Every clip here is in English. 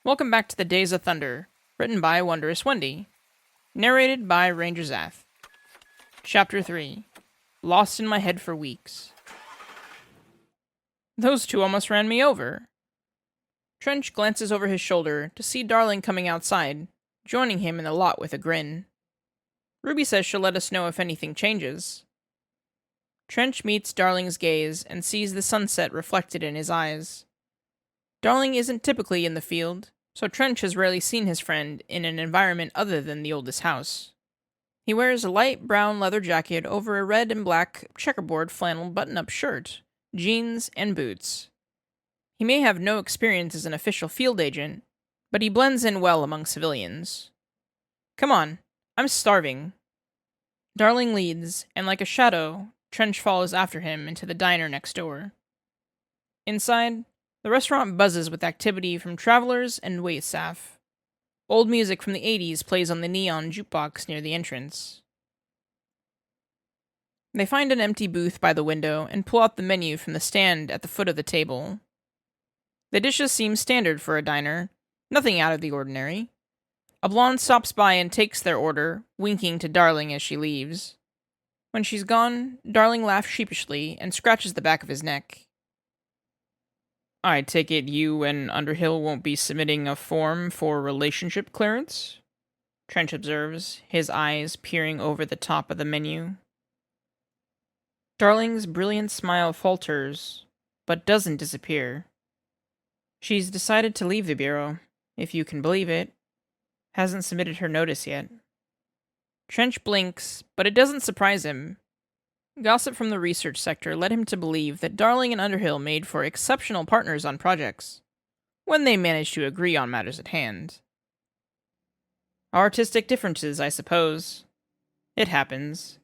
Welcome back to the Days of Thunder, written by Wondrous Wendy, narrated by Ranger Zath. Chapter 3, Lost in My Head for Weeks. Those two almost ran me over. Trench glances over his shoulder to see Darling coming outside, joining him in the lot with a grin. Ruby says she'll let us know if anything changes. Trench meets Darling's gaze and sees the sunset reflected in his eyes. Darling isn't typically in the field, so Trench has rarely seen his friend in an environment other than the oldest house. He wears a light brown leather jacket over a red and black checkerboard flannel button-up shirt, jeans, and boots. He may have no experience as an official field agent, but he blends in well among civilians. Come on, I'm starving. Darling leads, and like a shadow, Trench follows after him into the diner next door. Inside, the restaurant buzzes with activity from travelers and waitstaff. Old music from the 80s plays on the neon jukebox near the entrance. They find an empty booth by the window and pull out the menu from the stand at the foot of the table. The dishes seem standard for a diner, nothing out of the ordinary. A blonde stops by and takes their order, winking to Darling as she leaves. When she's gone, Darling laughs sheepishly and scratches the back of his neck. I take it you and Underhill won't be submitting a form for relationship clearance? Trench observes, his eyes peering over the top of the menu. Darling's brilliant smile falters, but doesn't disappear. She's decided to leave the Bureau, if you can believe it. Hasn't submitted her notice yet. Trench blinks, but it doesn't surprise him. Gossip from the research sector led him to believe that Darling and Underhill made for exceptional partners on projects, when they managed to agree on matters at hand. Artistic differences, I suppose. It happens.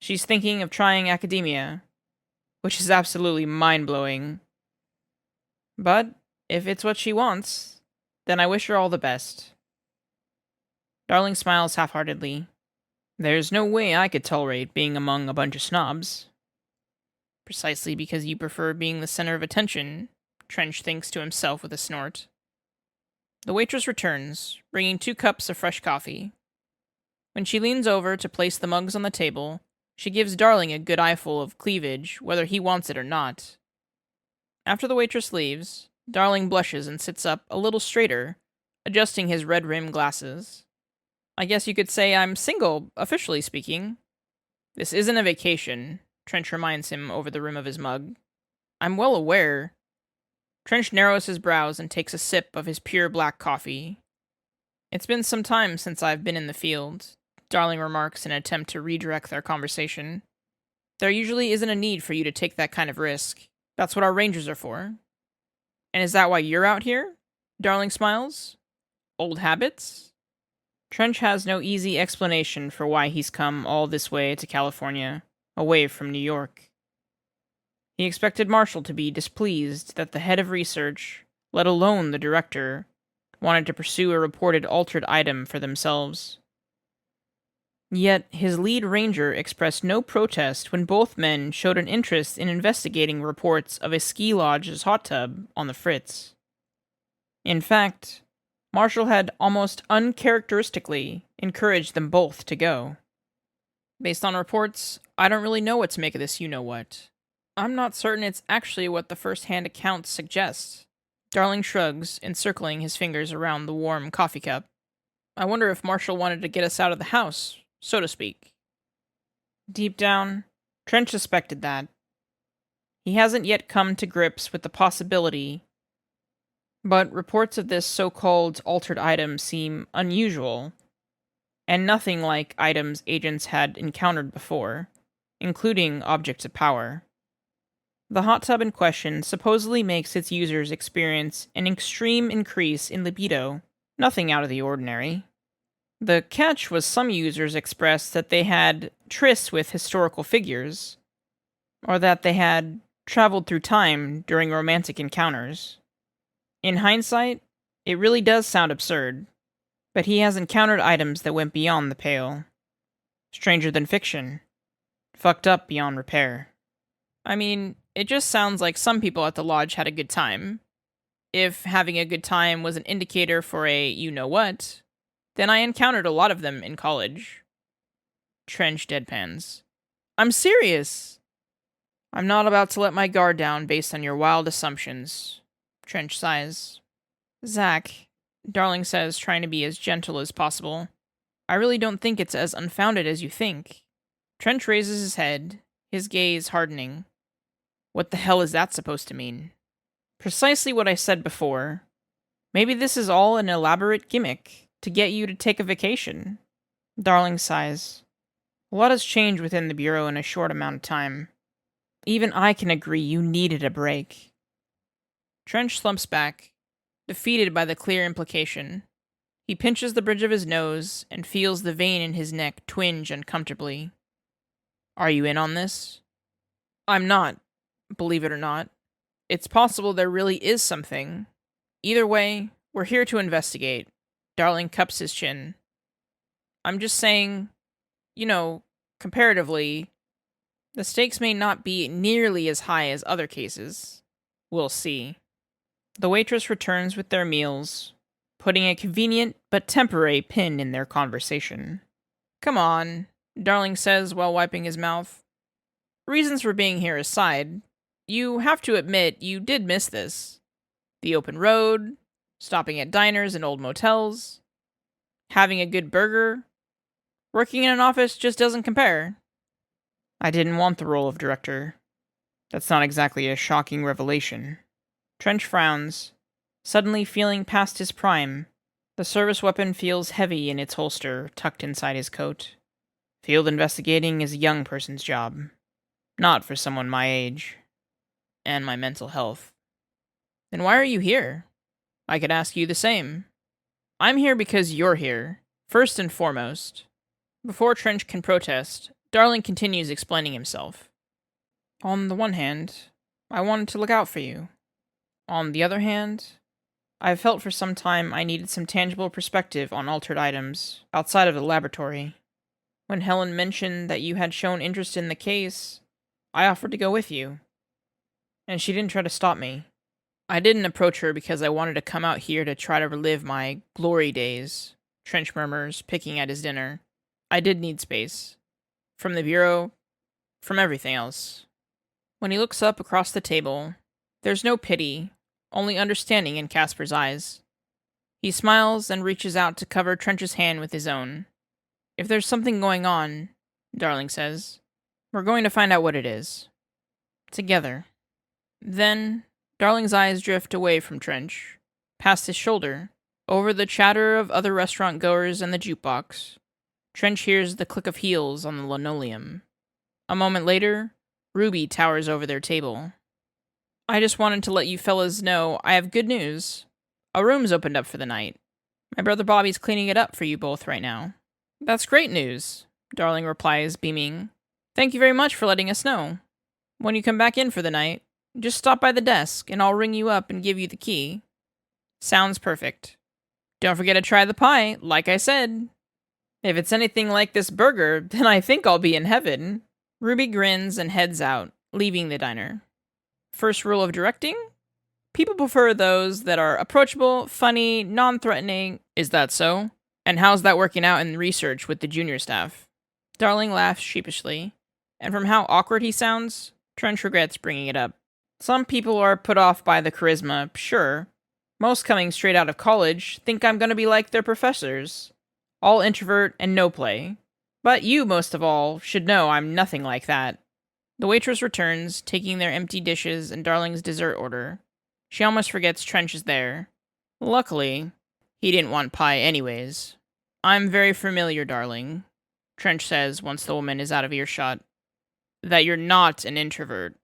She's thinking of trying academia, which is absolutely mind-blowing. But if it's what she wants, then I wish her all the best. Darling smiles half-heartedly. There's no way I could tolerate being among a bunch of snobs. Precisely because you prefer being the center of attention, Trench thinks to himself with a snort. The waitress returns, bringing 2 cups of fresh coffee. When she leans over to place the mugs on the table, she gives Darling a good eyeful of cleavage, whether he wants it or not. After the waitress leaves, Darling blushes and sits up a little straighter, adjusting his red-rimmed glasses. I guess you could say I'm single, officially speaking. This isn't a vacation, Trench reminds him over the rim of his mug. I'm well aware. Trench narrows his brows and takes a sip of his pure black coffee. It's been some time since I've been in the field, Darling remarks in an attempt to redirect their conversation. There usually isn't a need for you to take that kind of risk. That's what our rangers are for. And is that why you're out here? Darling smiles. Old habits? Trench has no easy explanation for why he's come all this way to California, away from New York. He expected Marshall to be displeased that the head of research, let alone the director, wanted to pursue a reported altered item for themselves. Yet his lead ranger expressed no protest when both men showed an interest in investigating reports of a ski lodge's hot tub on the fritz. In fact, Marshall had almost uncharacteristically encouraged them both to go. Based on reports, I don't really know what to make of this you-know-what. I'm not certain it's actually what the first-hand accounts suggest. Darling shrugs, encircling his fingers around the warm coffee cup. I wonder if Marshall wanted to get us out of the house, so to speak. Deep down, Trench suspected that. He hasn't yet come to grips with the possibility, but reports of this so-called altered item seem unusual, and nothing like items agents had encountered before, including objects of power. The hot tub in question supposedly makes its users experience an extreme increase in libido, nothing out of the ordinary. The catch was some users expressed that they had trysts with historical figures, or that they had traveled through time during romantic encounters. In hindsight, it really does sound absurd, but he has encountered items that went beyond the pale. Stranger than fiction. Fucked up beyond repair. I mean, it just sounds like some people at the lodge had a good time. If having a good time was an indicator for a you-know-what, then I encountered a lot of them in college. Trench deadpans. I'm serious! I'm not about to let my guard down based on your wild assumptions. Trench sighs. Zach, Darling says, trying to be as gentle as possible. I really don't think it's as unfounded as you think. Trench raises his head, his gaze hardening. What the hell is that supposed to mean? Precisely what I said before. Maybe this is all an elaborate gimmick to get you to take a vacation. Darling sighs. A lot has changed within the Bureau in a short amount of time. Even I can agree you needed a break. Trench slumps back, defeated by the clear implication. He pinches the bridge of his nose and feels the vein in his neck twinge uncomfortably. Are you in on this? I'm not, believe it or not. It's possible there really is something. Either way, we're here to investigate. Darling cups his chin. I'm just saying, comparatively, the stakes may not be nearly as high as other cases. We'll see. The waitress returns with their meals, putting a convenient but temporary pin in their conversation. Come on, Darling says while wiping his mouth. Reasons for being here aside, you have to admit you did miss this. The open road, stopping at diners and old motels, having a good burger. Working in an office just doesn't compare. I didn't want the role of director. That's not exactly a shocking revelation. Trench frowns, suddenly feeling past his prime. The service weapon feels heavy in its holster, tucked inside his coat. Field investigating is a young person's job. Not for someone my age. And my mental health. Then why are you here? I could ask you the same. I'm here because you're here, first and foremost. Before Trench can protest, Darling continues explaining himself. On the one hand, I wanted to look out for you. On the other hand, I've felt for some time I needed some tangible perspective on altered items outside of the laboratory. When Helen mentioned that you had shown interest in the case, I offered to go with you. And she didn't try to stop me. I didn't approach her because I wanted to come out here to try to relive my glory days, Trench murmurs, picking at his dinner. I did need space. From the Bureau, from everything else. When he looks up across the table, there's no pity, only understanding in Casper's eyes. He smiles and reaches out to cover Trench's hand with his own. If there's something going on, Darling says, we're going to find out what it is. Together. Then, Darling's eyes drift away from Trench, past his shoulder, over the chatter of other restaurant goers and the jukebox. Trench hears the click of heels on the linoleum. A moment later, Ruby towers over their table. I just wanted to let you fellas know I have good news. A room's opened up for the night. My brother Bobby's cleaning it up for you both right now. That's great news, Darling replies, beaming. Thank you very much for letting us know. When you come back in for the night, just stop by the desk and I'll ring you up and give you the key. Sounds perfect. Don't forget to try the pie, like I said. If it's anything like this burger, then I think I'll be in heaven. Ruby grins and heads out, leaving the diner. First rule of directing? People prefer those that are approachable, funny, non-threatening. Is that so? And how's that working out in research with the junior staff? Darling laughs sheepishly, and from how awkward he sounds, Trench regrets bringing it up. Some people are put off by the charisma, sure. Most coming straight out of college think I'm gonna be like their professors. All introvert and no play. But you, most of all, should know I'm nothing like that. The waitress returns, taking their empty dishes and Darling's dessert order. She almost forgets Trench is there. Luckily, he didn't want pie anyways. I'm very familiar, Darling, Trench says once the woman is out of earshot. That you're not an introvert.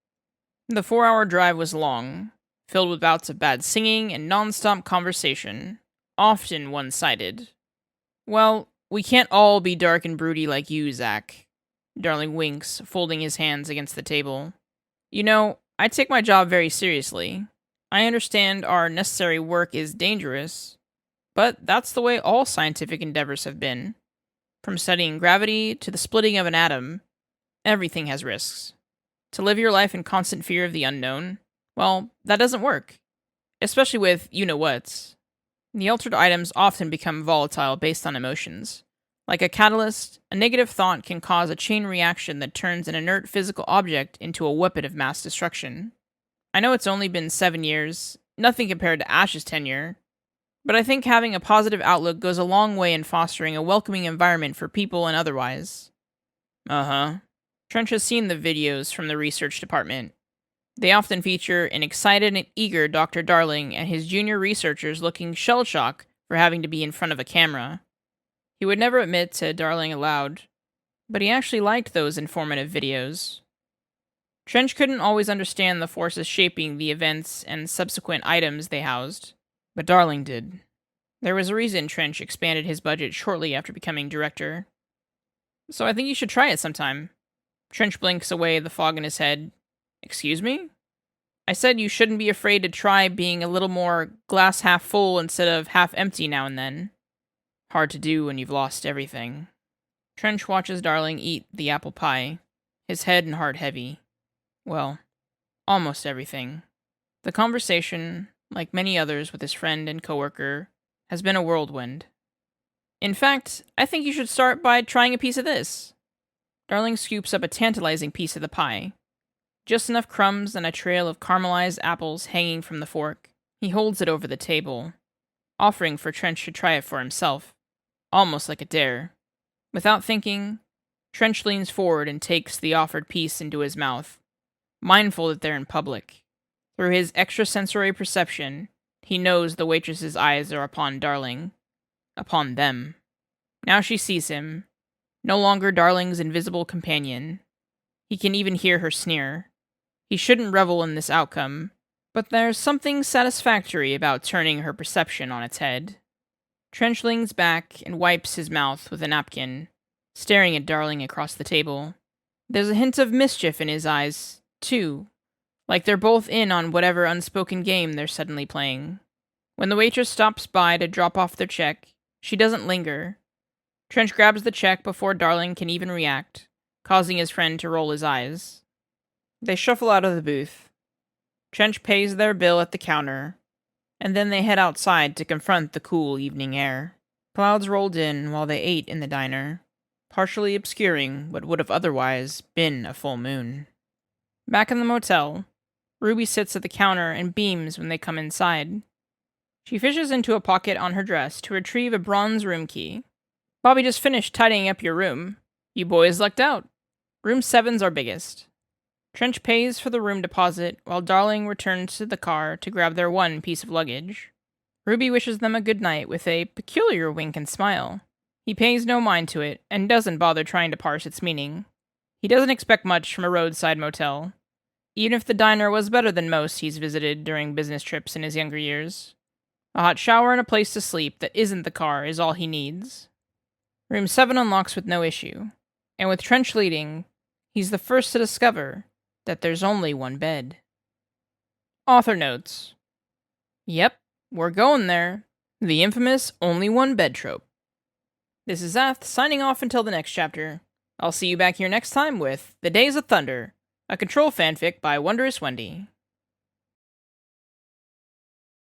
The 4-hour drive was long, filled with bouts of bad singing and non-stop conversation, often one-sided. Well, we can't all be dark and broody like you, Zach. Darling winks, folding his hands against the table. You know, I take my job very seriously. I understand our necessary work is dangerous, but that's the way all scientific endeavors have been. From studying gravity to the splitting of an atom, everything has risks. To live your life in constant fear of the unknown, well, that doesn't work. especially with you-know-whats. The altered items often become volatile based on emotions. Like a catalyst, a negative thought can cause a chain reaction that turns an inert physical object into a weapon of mass destruction. I know it's only been 7 years, nothing compared to Ash's tenure, but I think having a positive outlook goes a long way in fostering a welcoming environment for people and otherwise. Uh-huh. Trench has seen the videos from the research department. They often feature an excited and eager Dr. Darling and his junior researchers looking shell-shocked for having to be in front of a camera. He would never admit to Darling aloud, but he actually liked those informative videos. Trench couldn't always understand the forces shaping the events and subsequent items they housed, but Darling did. There was a reason Trench expanded his budget shortly after becoming director. So I think you should try it sometime. Trench blinks away the fog in his head. Excuse me? I said you shouldn't be afraid to try being a little more glass half full instead of half empty now and then. Hard to do when you've lost everything. Trench watches Darling eat the apple pie, his head and heart heavy. Well, almost everything. The conversation, like many others with his friend and coworker, has been a whirlwind. In fact, I think you should start by trying a piece of this. Darling scoops up a tantalizing piece of the pie. Just enough crumbs and a trail of caramelized apples hanging from the fork. He holds it over the table, offering for Trench to try it for himself, almost like a dare. Without thinking, Trench leans forward and takes the offered piece into his mouth, mindful that they're in public. Through his extrasensory perception, he knows the waitress's eyes are upon Darling. Upon them. Now she sees him, no longer Darling's invisible companion. He can even hear her sneer. He shouldn't revel in this outcome, but there's something satisfactory about turning her perception on its head. Trench leans back and wipes his mouth with a napkin, staring at Darling across the table. There's a hint of mischief in his eyes, too, like they're both in on whatever unspoken game they're suddenly playing. When the waitress stops by to drop off their check, she doesn't linger. Trench grabs the check before Darling can even react, causing his friend to roll his eyes. They shuffle out of the booth. Trench pays their bill at the counter, and then they head outside to confront the cool evening air. Clouds rolled in while they ate in the diner, partially obscuring what would have otherwise been a full moon. Back in the motel, Ruby sits at the counter and beams when they come inside. She fishes into a pocket on her dress to retrieve a bronze room key. Bobby just finished tidying up your room. You boys lucked out. Room 7's our biggest. Trench pays for the room deposit while Darling returns to the car to grab their one piece of luggage. Ruby wishes them a good night with a peculiar wink and smile. He pays no mind to it and doesn't bother trying to parse its meaning. He doesn't expect much from a roadside motel, even if the diner was better than most he's visited during business trips in his younger years. A hot shower and a place to sleep that isn't the car is all he needs. Room 7 unlocks with no issue, and with Trench leading, he's the first to discover that there's only one bed. Author notes. Yep, we're going there. The infamous only one bed trope. This is Zath, signing off until the next chapter. I'll see you back here next time with The Days of Thunder, a Control fanfic by Wondrous Wendy.